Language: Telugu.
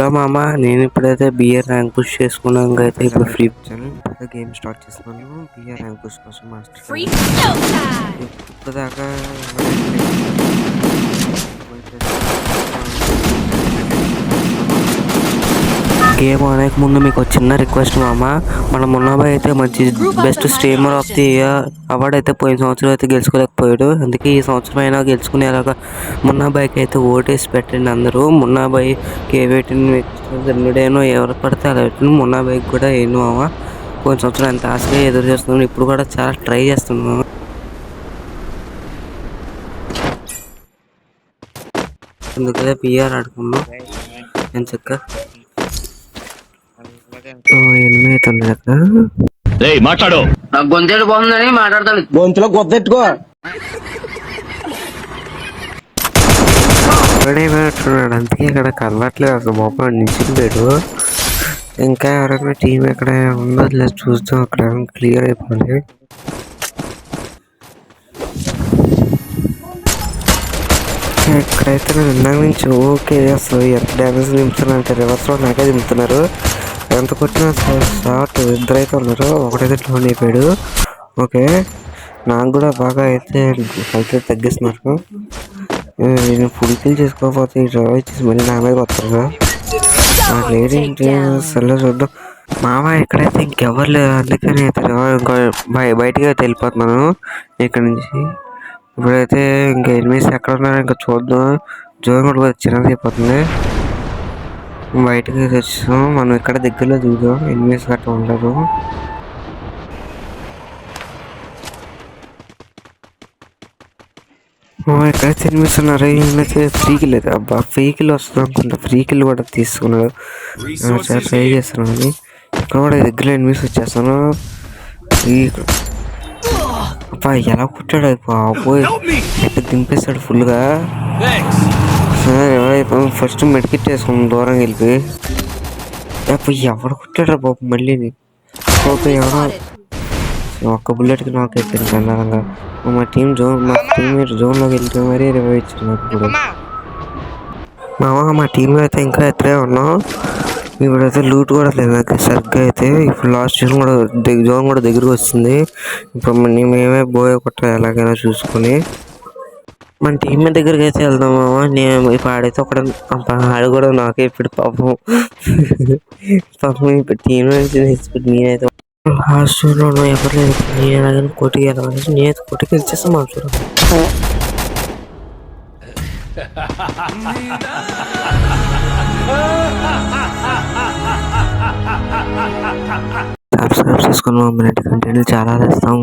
హలో మామ, నేను ఇప్పుడైతే బిఆర్ ర్యాంక్ పుష్ చేసుకున్నాను అయితే ఇప్పుడు ఫ్రీ గేమ్ స్టార్ట్ చేస్తున్నాను. బిఆర్ ర్యాంక్ పుష్ కోసం మాస్టర్ ఇప్పుడు దాకా గేమ్ ఆడక ముందు మీకు ఒక చిన్న రిక్వెస్ట్ మామ. మన మున్నాబాయ్ అయితే మంచి best streamer of the year award అయితే పోయిన సంవత్సరం అయితే గెలుచుకోలేకపోయాడు. అందుకే ఈ సంవత్సరం అయినా గెలుచుకునేలాగా మున్నాబాయ్కి అయితే ఓటేసి పెట్టండి అందరూ. మున్నాబాయ్ కేవేటిను ఎవరు పడితే అలా పెట్టిన మున్నాబాయ్కి కూడా ఏను మామ. పోయిన సంవత్సరం ఎంత ఆశగా ఎదురు చేస్తున్నాను, ఇప్పుడు కూడా చాలా ట్రై చేస్తున్నాను. అందుకే పిఆర్ ఆడుకున్నాం నేను చక్క ఎనిమిది అవుతుంది మాట్లాడు. నాకు గొంతేడు బాగుందని మాట్లాడతాను. గొంతులో గొద్దెట్టుకో. పెట్టుకున్నాడు, అందుకే ఇక్కడ కలవట్లేదు అసలు. మొబైల్ నిలిచిపోయాడు. ఇంకా ఎవరైనా టీం ఎక్కడ ఉందో లేదు చూస్తాం. అక్కడ క్లియర్ అయిపోయింది. ఇక్కడైతే నేను ఇందాక నుంచి ఓకే అసలు ఎంత డ్యామేజ్ దింపుతున్నారు అంటే రివర్స్లో నాకే దింపుతున్నారు. ఎంత కొట్టినా షార్ట్ ఇద్దరైతే ఉన్నారు. ఒకటైతే డౌన్ అయిపోయాడు. ఓకే, నాకు కూడా బాగా అయితే హెల్త్ తగ్గిస్తున్నారు. నేను ఫుల్ కిల్ చేసుకోకపోతే డ్రైవ్ వచ్చేసి మళ్ళీ నా మీద వస్తారు. నాకు లేదేంటి సరే చూద్దాం మామ. ఇక్కడైతే ఇంకెవరు లేదు, అందుకని అయితే ఇంకా బయటికి అయితే వెళ్ళిపోతున్నాను ఇక్కడ నుంచి. ఇప్పుడైతే ఇంకా ఎనిమిస్ ఎక్కడ ఉన్నారో ఇంకా చూద్దాం. జోన్ కూడా చిన్నది అయిపోతుంది. బయటకి వచ్చాం మనం. ఇక్కడ దగ్గరలో దిగుదాం, ఎనిమిస్ గట్రా ఉండరు. ఎక్కడైతే ఎనిమిస్ ఉన్నారు. ఈయనైతే ఫ్రీకిల్ అయితే అబ్బా ఫ్రీకిల్ వస్తుంది అనుకుంటా. ఫ్రీకిల్ కూడా తీసుకున్నాడు. చాలా ట్రై చేస్తున్నాను అని. ఇక్కడ కూడా దగ్గరలో ఎనిమిస్ వచ్చేస్తాను. అబ్బా ఎలా కుట్టాడు అయిపోయి ఎక్కడ దింపేస్తాడు ఫుల్గా. ఫస్ట్ మెడికెట్ వేసుకున్నాం దూరంగా వెళ్ళిపోయి. అప్పుడు ఎవడు కుట్టాడు బాబు మళ్ళీ. ఓకే, ఎవడో ఒక్క బుల్లెట్కి నాకు అయిపోయింది అన్నారంగా. మా టీమ్మేట్ జోన్లోకి వెళ్తే మరీ రివైవ్ ఇచ్చారు నాకు. ఇప్పుడు మా టీంలో అయితే ఇంకా ఎత్తరే ఉన్నాం. ఇప్పుడైతే లూట్ కూడా లేదు నాకు సరిగ్గా అయితే. ఇప్పుడు లాస్ట్ జోన్ కూడా దగ్గరకు వస్తుంది. ఇప్పుడు మేమే బోయ కొట్టాలి ఎలాగైనా చూసుకొని. మన టీం దగ్గరికి అయితే వెళ్దాం మామ. నేను ఇప్పుడు ఆడైతే ఆడు కూడా నాకే ఇప్పుడు పాపం ఇప్పుడు టీం నుంచి నేనైతే లాస్ట్ ఎవరు లేదు. నేను ఎలాగైనా కొట్టుకు వెళ్ళాలి. నేనైతే కొట్టుకు వెళ్ళేస్తాను మా చూడ. సబ్స్క్రైబ్ చేసుకున్నాం. కంటెంట్లు చాలా చేస్తాం.